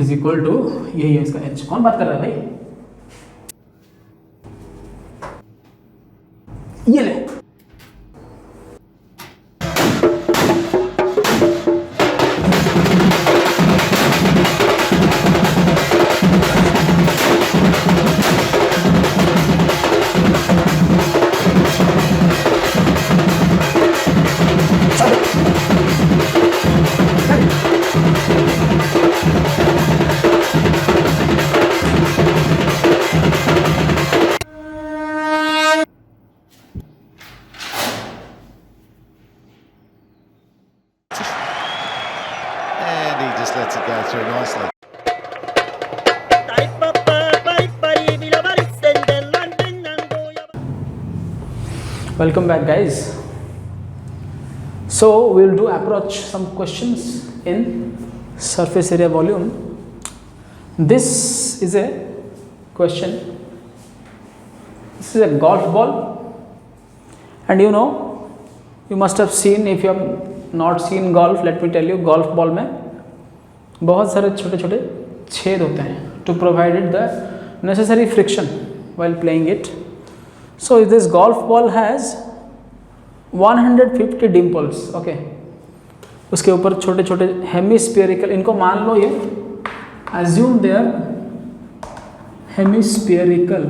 Is equal to, यही है इसका h। कौन बात कर रहा है भाई? ये ले, And he just lets it go through nicely. welcome back guys. So we will do approach some questions in surface area volume. This is a question, this is a golf ball, and you know, you must have seen, if you have not seen golf, let me tell you, golf ball में बहुत सारे छोटे छोटे छेद होते हैं to provide it the necessary friction while playing it. So this golf ball has 150 dimples, okay. उसके ऊपर छोटे छोटे हेमिस्फेरिकल, इनको मान लो ये, assume they are hemispherical,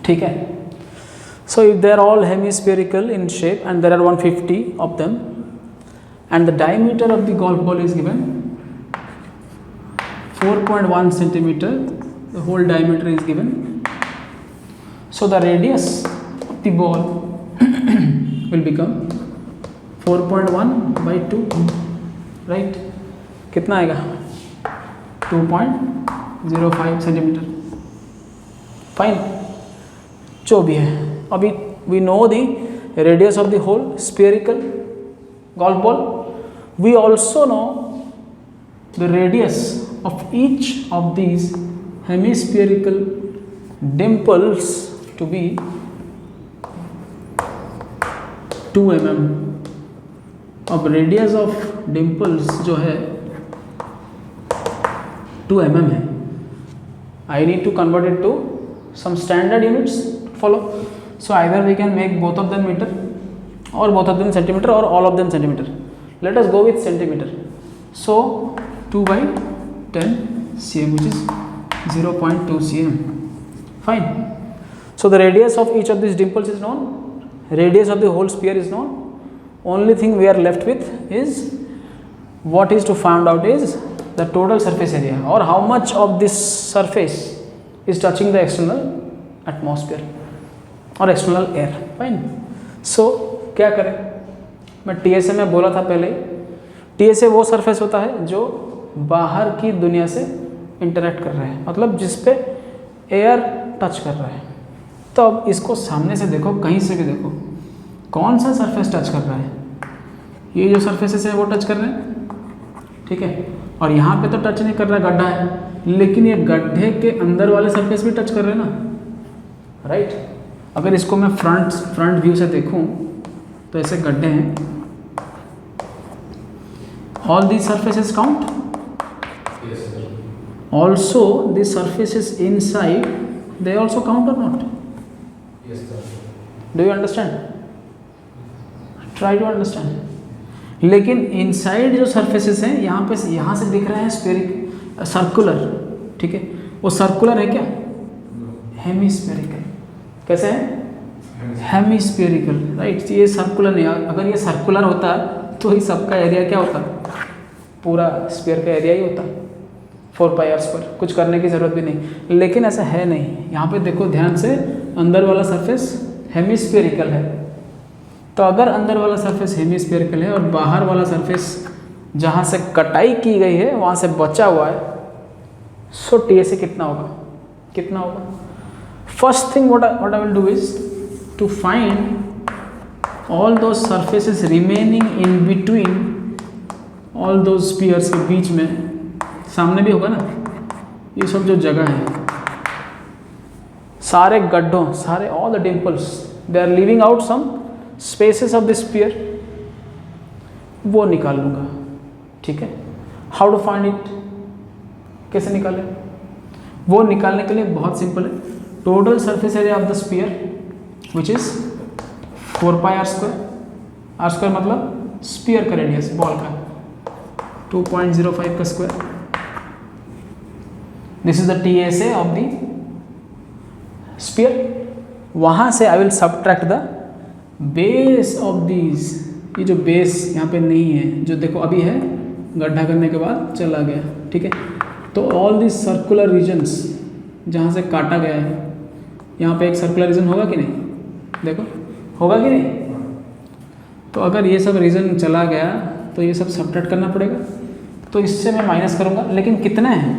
ठीक है. So if they are all hemispherical in shape and there are 150 of them, and the diameter of the golf ball is given 4.1 centimeter, the whole diameter is given. So the radius of the ball will become 4.1 by 2, right? कितना आएगा? 2.05 centimetre. Fine, जो भी है. अभी we know the radius of the whole spherical golf ball. We also know the radius of each of these hemispherical dimples to be 2 mm. अब radius of dimples जो है 2 mm है. I need to convert it to some standard units. Follow. So either we can make both of them meter or both of them centimeter or all of them centimeter. Let us go with centimeter. So 2 by 10 cm, which is 0.2 cm. Fine. So the radius of each of these dimples is known, radius of the whole sphere is known. Only thing we are left with is, what is to find out is the total surface area, or how much of this surface is touching the external atmosphere और external air. Fine. सो क्या करें? मैं TSA में बोला था पहले, TSA वो surface होता है जो बाहर की दुनिया से इंटरेक्ट कर रहा है, मतलब जिस पे एयर टच कर रहा है. तो अब इसको सामने से देखो, कहीं से भी देखो, कौन सा सरफेस टच कर रहा है? ये जो सरफेसेस है वो टच कर रहे हैं, ठीक है. और यहाँ पे तो टच नहीं कर रहा, गड्ढा है, लेकिन ये गड्ढे के अंदर वाले सरफेस भी टच कर रहे हैं ना, राइट. अगर इसको मैं फ्रंट व्यू से देखूं तो ऐसे गड्ढे हैं. All these surfaces count. Also the surfaces inside, they also count और not? Do you understand? Try to understand. लेकिन इनसाइड जो सरफेसेस हैं, यहाँ से दिख रहे हैं स्फेरिक, सर्कुलर, ठीक है. वो सर्कुलर है क्या? हेमिस्फेरिकल. कैसे है? Hemispherical, right. ये सर्कुलर नहीं. अगर ये सर्कुलर होता तो ही सबका एरिया क्या होता? पूरा स्फीयर का एरिया ही होता, 4πr². कुछ करने की ज़रूरत भी नहीं. लेकिन ऐसा है नहीं. यहाँ पे देखो ध्यान से, अंदर वाला सरफेस हेमिस्फेरिकल है. तो अगर अंदर वाला सरफेस हेमिस्फेरिकल है और बाहर वाला सरफेस जहाँ से कटाई की गई है वहाँ से बचा हुआ है, सो TSA कितना होगा? कितना होगा? First thing what I will do is to find all those surfaces remaining in between all those spheres के बीच में, सामने भी होगा ना, ये सब जो जगह है, सारे गड्ढों, सारे all the dimples, they are leaving out some spaces of the sphere, वो निकाल लूँगा, ठीक है. हाउ टू फाइंड इट, कैसे निकालें? वो निकालने के लिए बहुत सिंपल है, total surface area of the sphere which is 4 pi r square मतलब स्फीयर का रेडियस, बॉल का 2.05 का square. This is the TSA of the sphere. वहाँ से I will subtract the base of these, ये जो बेस यहाँ पे नहीं है, जो देखो अभी है, गड्ढा करने के बाद चला गया, ठीक है। तो ऑल दिस सर्कुलर रीजन्स जहाँ से काटा गया है, यहाँ पे एक सर्कुलर रीजन होगा कि नहीं, देखो होगा कि नहीं? तो अगर ये सब रीजन चला गया तो ये सब सब्ट्रैक्ट करना पड़ेगा, तो इससे मैं माइनस करूँगा, लेकिन कितने हैं?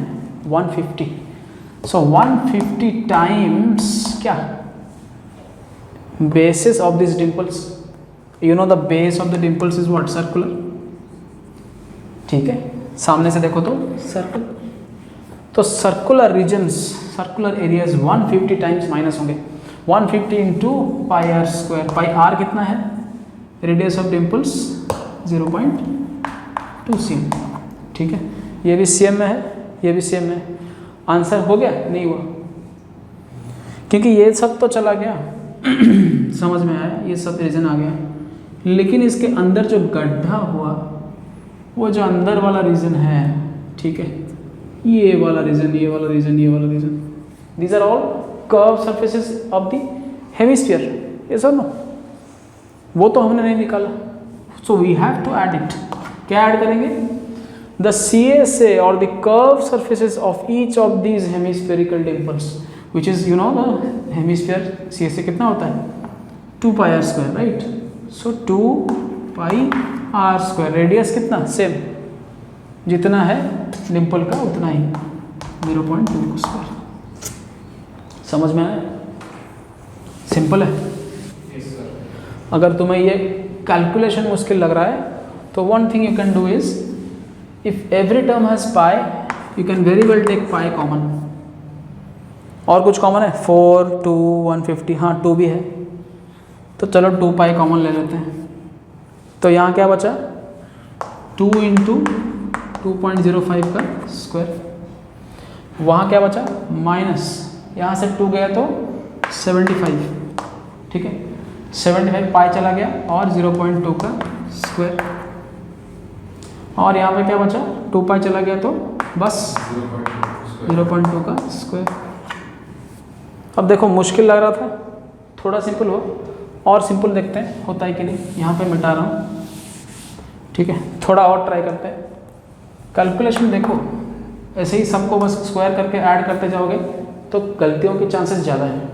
150। सो 150 टाइम्स क्या, bases of these dimples, you know the base of the dimples is what, circular, ठीक है। सामने से देखो तो सर्कल, तो circular regions, circular areas 150 times minus होंगे। 150 into pi r square, pi r कितना है, रेडियस ऑफ डिम्पल्स 0.2 cm, ठीक है। ये भी cm में है, ये भी cm में है। आंसर हो गया? नहीं हुआ, क्योंकि ये सब तो चला गया समझ में आया, ये सब रीजन आ गया, लेकिन इसके अंदर जो गड्ढा हुआ, वो जो अंदर वाला रीजन है, ठीक है, ये वाला रीजन, ये वाला रीजन, ये वाला region, these are all curve surfaces of the hemisphere, ये सब नो, वो तो हमने नहीं निकाला, so we have to add it. क्या ऐड करेंगे? द CSA और the curve surfaces of each of these hemispherical dimples which is you know the hemisphere CSA कितना होता है, 2 pi r square, right. So 2 pi r square, radius कितना, same, जितना है डिम्पल का उतना ही, 0.2 स्क्वायर। समझ में आया? सिंपल है। yes, sir. अगर तुम्हें ये कैलकुलेशन मुश्किल लग रहा है तो one thing you can do is, if every term has pi, you can very well take pi common. और कुछ कॉमन है? 4, 2, 150, हाँ 2 भी है, तो चलो 2 पाई कॉमन ले लेते हैं। तो यहाँ क्या बचा, 2 इंटू 2.05 का स्क्वायर, वहाँ क्या बचा, माइनस, यहाँ से 2 गया तो 75, ठीक है, 75 पाई चला गया और 0.2 का स्क्वायर, और यहाँ पे क्या बचा, 2 पाई चला गया तो बस 0.2 का स्क्वायर। अब देखो मुश्किल लग रहा था, थोड़ा सिंपल हो, और सिंपल देखते हैं होता है कि नहीं। यहाँ पे मिटा रहा हूँ, ठीक है, थोड़ा और ट्राई करते हैं। कैलकुलेशन देखो, ऐसे ही सबको बस स्क्वायर करके ऐड करते जाओगे तो गलतियों के चांसेस ज़्यादा हैं।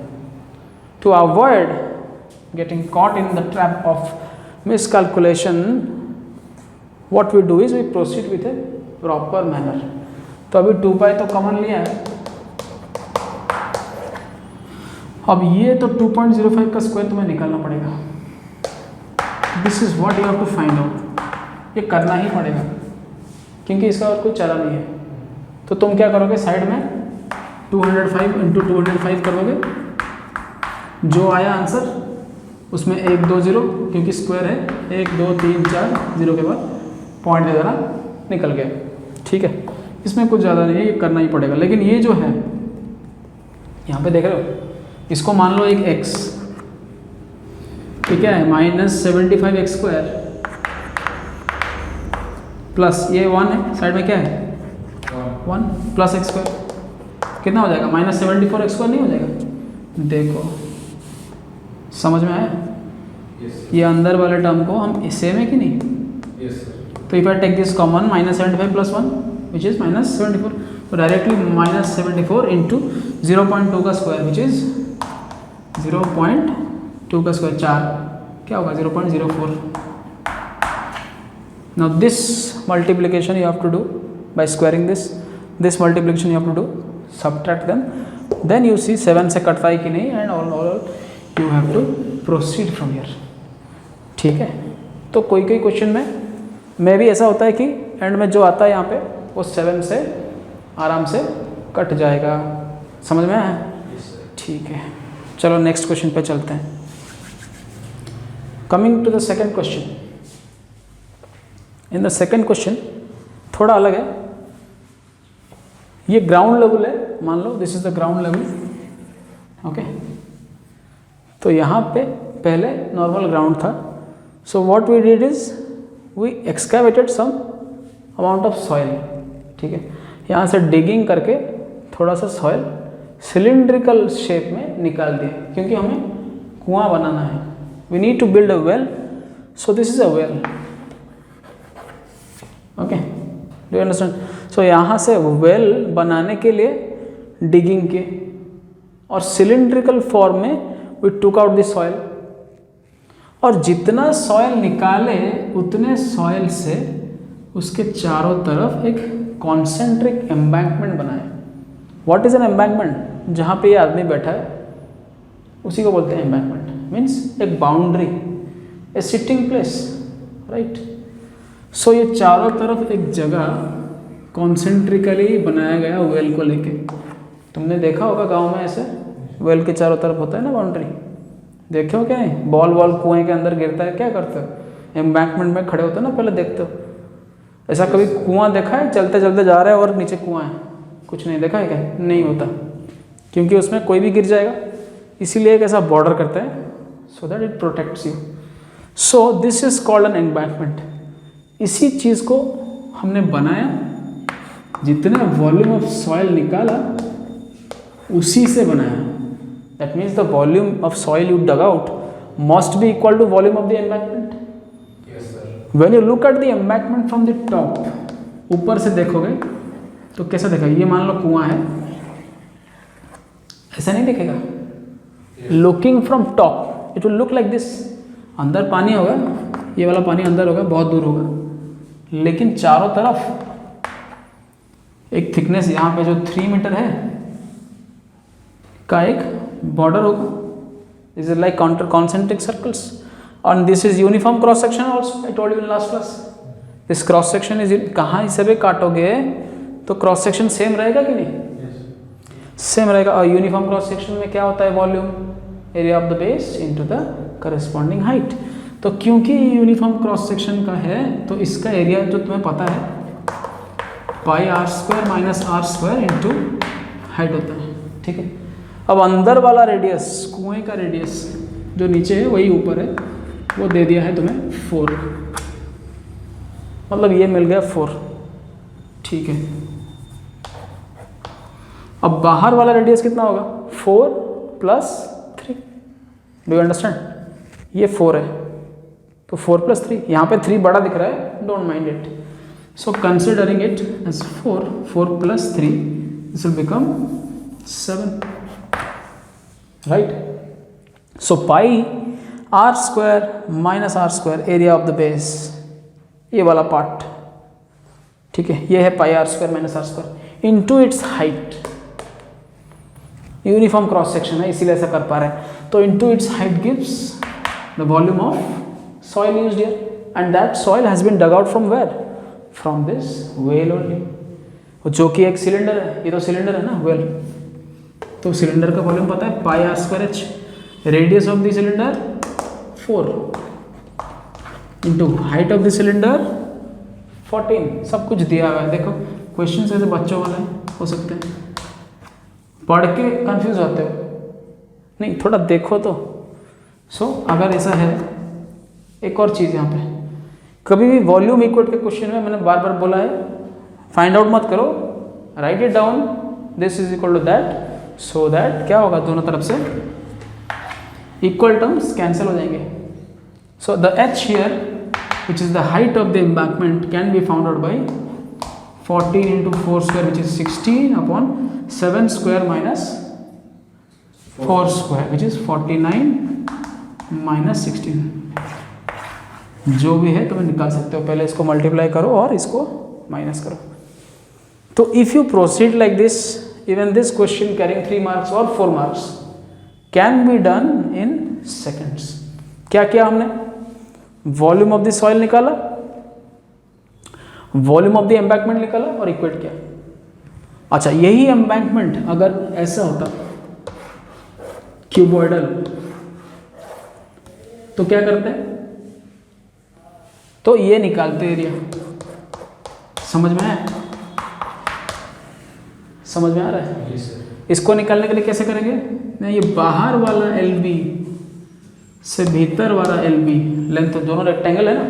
To avoid getting caught in the trap of miscalculation, what we do is we proceed with a proper manner. तो अभी 2 पाई तो कॉमन लिया है, अब ये तो 2.05 का स्क्वायर तुम्हें निकालना पड़ेगा। This is what you have to find out, ये करना ही पड़ेगा क्योंकि इसका और कोई चारा नहीं है। तो तुम क्या करोगे, साइड में 205 इंटू 205 करोगे, जो आया आंसर उसमें 1 2 0, क्योंकि स्क्वायर है, 1 2 3 4 0 के बाद पॉइंट दे देना, निकल गया, ठीक है। इसमें कुछ ज़्यादा नहीं है, ये करना ही पड़ेगा। लेकिन ये जो है यहाँ पे देख रहे हो, इसको मान लो एक x, ठीक है, -75x स्क्वायर प्लस ये 1 है, साइड में क्या है 1 प्लस x स्क्वायर, कितना हो जाएगा, -74x स्क्वायर नहीं हो जाएगा? देखो समझ में आया? yes, ये अंदर वाले टर्म को हम सेम है कि नहीं? yes, sir. तो if I take this common, -75 plus 1 which is -74, तो डायरेक्टली -74 इंटू 0.2 का स्क्वायर विच इज 0.2 का स्क्वायर 4, क्या होगा 0.04। Now this multiplication you have to do by squaring this multiplication you have to do, subtract then you see 7 से कटता है कि नहीं, and all you have to proceed from here, ठीक है। तो कोई क्वेश्चन में भी ऐसा होता है कि एंड में जो आता है यहाँ पे वो 7 से आराम से कट जाएगा, समझ में आया? ठीक है, चलो नेक्स्ट क्वेश्चन पे चलते हैं। Coming to the second question, in the second question थोड़ा अलग है, ये ग्राउंड लेवल है, मान लो this is the ground level, okay. तो यहाँ पे पहले नॉर्मल ग्राउंड था, so what we did is we excavated some amount of soil, ठीक है। यहाँ से डिगिंग करके थोड़ा सा सॉइल सिलिंड्रिकल शेप में निकाल दिए, क्योंकि हमें कुआं बनाना है, we need to build a well, so this is a well, okay, do you understand. So यहाँ से वेल बनाने के लिए डिगिंग के और सिलिंड्रिकल फॉर्म में we took out the soil, और जितना सॉइल निकाले उतने सॉइल से उसके चारों तरफ एक कॉन्सेंट्रिक एम्बैंकमेंट बनाए। What is an embankment? जहाँ पे ये आदमी बैठा है उसी को बोलते हैं एम्बैंकमेंट, मीन्स एक बाउंड्री, ए सिटिंग प्लेस, राइट। सो ये चारों तरफ एक जगह कॉन्सेंट्रिकली बनाया गया वेल को लेके। तुमने देखा होगा गांव में ऐसे वेल के चारों तरफ होता है ना बाउंड्री, देखे हो क्या नहीं? बॉल वॉल कुएं के अंदर गिरता है, क्या करते हो? एम्बैंकमेंट में खड़े होते हो ना, पहले देखते हो। ऐसा कभी कुआं देखा है चलते चलते जा रहा है और नीचे कुआं है, कुछ नहीं देखा है क्या? नहीं होता, क्योंकि उसमें कोई भी गिर जाएगा, इसीलिए एक ऐसा बॉर्डर करते हैं so that it protects you. So this is called an embankment. इसी चीज़ को हमने बनाया, जितने वॉल्यूम ऑफ सॉइल निकाला उसी से बनाया। That means the volume of soil you dug out must be equal to volume of the embankment. Yes, sir. When you look at the embankment from the top, ऊपर से देखोगे तो कैसा दिखेगा? ये मान लो कुआं है, ऐसा नहीं दिखेगा। Looking from top it will look like this. अंदर पानी होगा, ये वाला पानी अंदर होगा, बहुत दूर होगा, लेकिन चारों तरफ एक थिकनेस यहाँ पे जो 3 मीटर है का एक बॉर्डर होगा। This is like counter concentric circles, और this is uniform cross section also. I told you in last class this cross section is, कहाँ इसे भी काटोगे तो क्रॉस सेक्शन सेम रहेगा कि नहीं? सेम रहेगा। और यूनिफॉर्म क्रॉस सेक्शन में क्या होता है? Volume, area of the base into the corresponding height. तो क्योंकि यूनिफॉर्म क्रॉस सेक्शन का है तो इसका एरिया जो तुम्हें पता है pi r square minus r square into height होता है, ठीक है। अब अंदर वाला रेडियस, कुएं का रेडियस जो नीचे है वही ऊपर है, वो दे दिया है तुम्हें 4, मतलब ये मिल गया 4, ठीक है। अब बाहर वाला रेडियस कितना होगा? 4 + 3। Do you understand? ये 4 है तो 4 + 3, यहाँ पे 3 बड़ा दिख रहा है, don't mind it. So considering it as 4 + 3, this will become 7, right. So pi r square minus r square area of the base, ये वाला पार्ट, ठीक है, ये है pi r square minus r square into its height. Uniform cross section है इसीलिए ऐसा कर पा रहे हैं। तो into its height gives the volume of soil used here, and that soil has been dug out from where? From this well only, जो कि एक सिलेंडर है। ये तो सिलेंडर है ना, वेल। तो सिलेंडर का वॉल्यूम पता है pi r square H, radius of the cylinder 4 into height of the cylinder 14, सब कुछ दिया हुआ है। देखो क्वेश्चन ऐसे बच्चों वाले हो सकते हैं, पढ़ के कंफ्यूज होते हो, नहीं थोड़ा देखो तो। सो अगर ऐसा है, एक और चीज़ यहाँ पे, कभी भी वॉल्यूम इक्वेट के क्वेश्चन में मैंने बार बार बोला है, फाइंड आउट मत करो, write it down, this is equal to that, so that क्या होगा? दोनों तरफ से इक्वल टर्म्स कैंसिल हो जाएंगे। So the H here which is the height of the embankment can be found out by 14 into 4 square which is 16 upon 7 square minus 4 square which is 49 minus 16, जो भी है तुम्हें निकाल सकते हो। पहले इसको मल्टीप्लाई करो और इसको माइनस करो। तो if you proceed like this, even this question carrying 3 marks और 4 marks can be done in seconds. क्या किया हमने? वॉल्यूम ऑफ द सॉइल निकाला, वॉल्यूम ऑफ द एम्बैंकमेंट निकाला और इक्वेट किया। अच्छा, यही एम्बैंकमेंट अगर ऐसा होता क्यूबॉइडल, तो क्या करते हैं? तो ये निकालते एरिया, समझ में आया? समझ में आ रहा है? Yes, sir. इसको निकालने के लिए कैसे करेंगे? मैं ये बाहर वाला LB से भीतर वाला LB, लेंथ दोनों रेक्टेंगल है ना,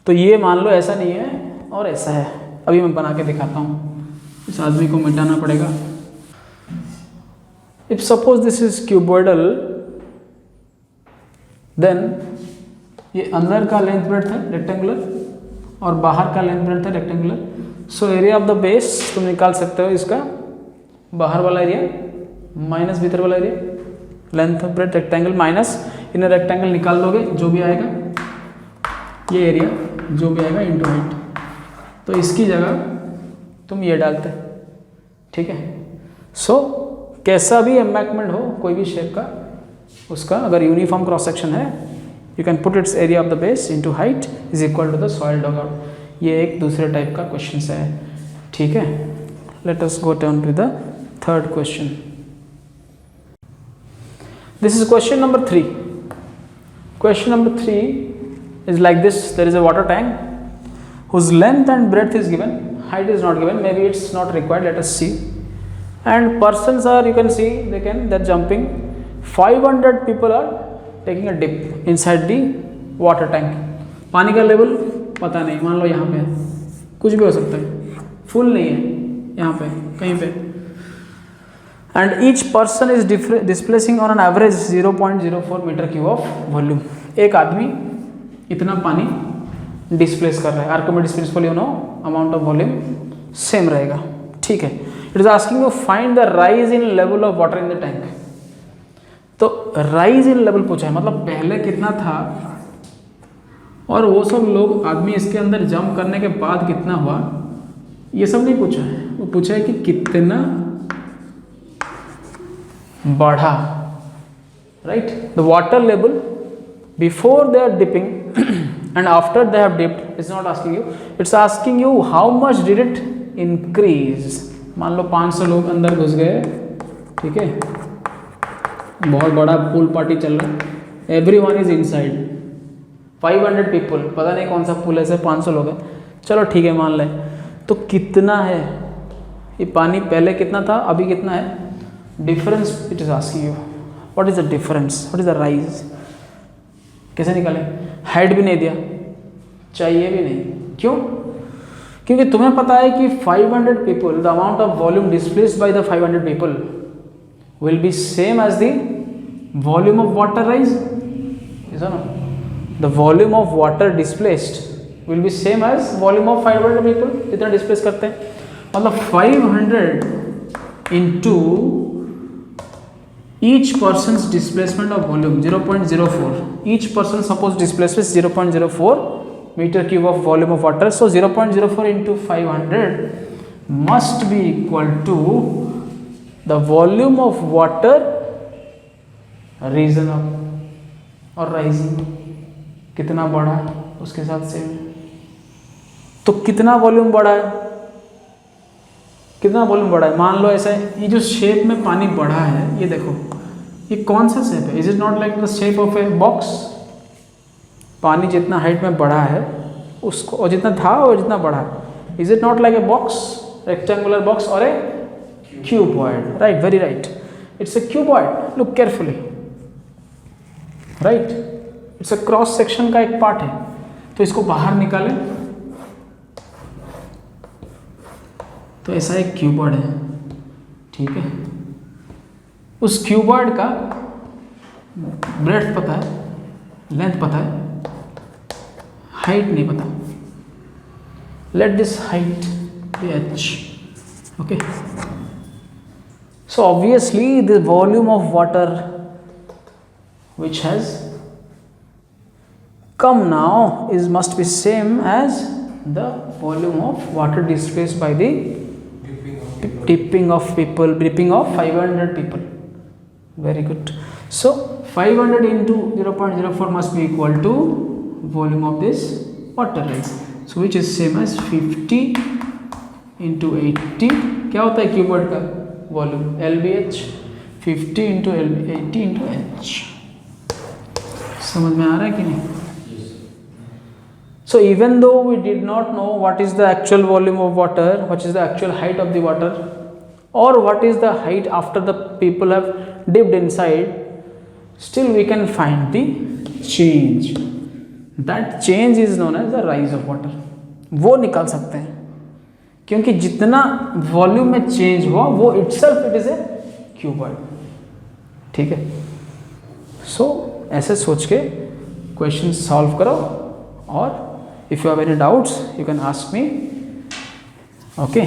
तो ये मान लो ऐसा नहीं है और ऐसा है। अभी मैं बना के दिखाता हूँ, इस आदमी को मिटाना पड़ेगा। If suppose this is cuboidal, then ये अंदर का लेंथ ब्रेड्थ है रेक्टेंगुलर और बाहर का लेंथ ब्रेड्थ है rectangular. So area of the base तुम निकाल सकते हो इसका, बाहर वाला एरिया माइनस भीतर वाला area, length breadth rectangle minus inner rectangle निकाल लोगे, जो भी आएगा ये एरिया जो भी आएगा इनटू हाइट। तो इसकी जगह तुम ये डालते, ठीक है। सो कैसा भी एम्बैंकमेंट हो, कोई भी शेप का, उसका अगर यूनिफॉर्म क्रॉस सेक्शन है, you can put its area of the base into height is equal to the soil dug out. ये एक दूसरे टाइप का क्वेश्चन है, ठीक है। Let us go down to the third question. This is question number 3. Question number 3 is like this. There is a water tank whose length and breadth is given, height is not given, maybe it's not required, let us see. And persons are, you can see, they're jumping. 500 people are taking a dip inside the water tank. पानी का level पता नहीं, मान लो यहाँ पे है, कुछ भी हो सकता है, फुल नहीं है यहाँ पे कहीं पे। And each person is displacing on an average 0.04 metre cube of volume. एक आदमी इतना पानी डिस्प्लेस कर रहा है। Archimedes principle, you know, amount of volume same रहेगा, ठीक है। It is asking you find the rise in level of water in the tank. तो राइज इन लेवल पूछा है, मतलब पहले कितना था और वो सब लोग आदमी इसके अंदर जंप करने के बाद कितना हुआ, ये सब नहीं पूछा है। वो पूछा है कि कितना बढ़ा, right. The water level before they are dipping and after they have dipped, it's not asking you, it's asking you how much did it increase. मान लो 500 लोग अंदर घुस गए, ठीक है, बहुत बड़ा पूल पार्टी चल रहा है, एवरीवन इज इनसाइड, 500 पीपल, पता नहीं कौन सा पूल है, सिर्फ 500 लोग हैं, चलो ठीक है मान लें। तो कितना है ये पानी, पहले कितना था अभी कितना है, difference it is asking you, what is the difference, what is the rise. कैसे निकालें? हाइट भी नहीं दिया, चाहिए भी नहीं, क्यों? क्योंकि तुम्हें पता है कि 500 people, the amount of volume displaced by the 500 people will be same as the volume of water rise, is not. The volume of water displaced will be same as volume of 500 people, कितना displace करते हैं, मतलब 500 into each person's displacement of volume 0.04. each person suppose displaces 0.04 meter cube of volume of water, so 0.04 into 500 must be equal to the volume of water risen up और rising, कितना बढ़ा उसके साथ same. तो कितना वॉल्यूम बढ़ा है, कितना वॉल्यूम बढ़ा है, मान लो ऐसा है, ये जो शेप में पानी बढ़ा है, ये देखो ये कौन सा शेप है, is it not like the shape of a box. पानी जितना हाइट में बढ़ा है उसको, और जितना था और जितना बढ़ा, is it not like a box, rectangular box और a cuboid, right, very right, it's a cuboid, look carefully, right, it's a cross section का एक पार्ट है। तो इसको बाहर निकालें तो ऐसा एक क्यूबॉइड है, ठीक है। उस क्यूबॉइड का ब्रेड्थ पता है, लेंथ पता है, हाइट नहीं पता। Let this height be h, okay. So obviously the volume of water which has come now is must be same as the volume of water displaced by the dipping of 500 people. Very good. So 500 into 0.04 must be equal to volume of this water, right? So which is same as 50 into 80, क्या होता है cuboid का volume, LBH, 50 into 80 into H। समझ में आ रहा है कि नहीं? So even though we did not know what is the actual volume of water, what is the actual height of the water, or what is the height after the people have dipped inside, still we can find the change. That change is known as the rise of water. वो निकाल सकते हैं, क्योंकि जितना volume में change हुआ वो itself it is a cuboid. ठीक है. सो ऐसे सोच के क्वेश्चन सॉल्व करो, और if you have any doubts you can ask me. Okay,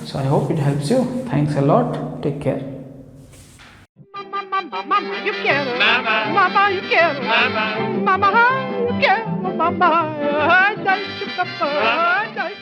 so I hope it helps you. Thanks a lot. Take care. Mama, you quiero. Mama, you quiero. Mama, you quiero. Mama,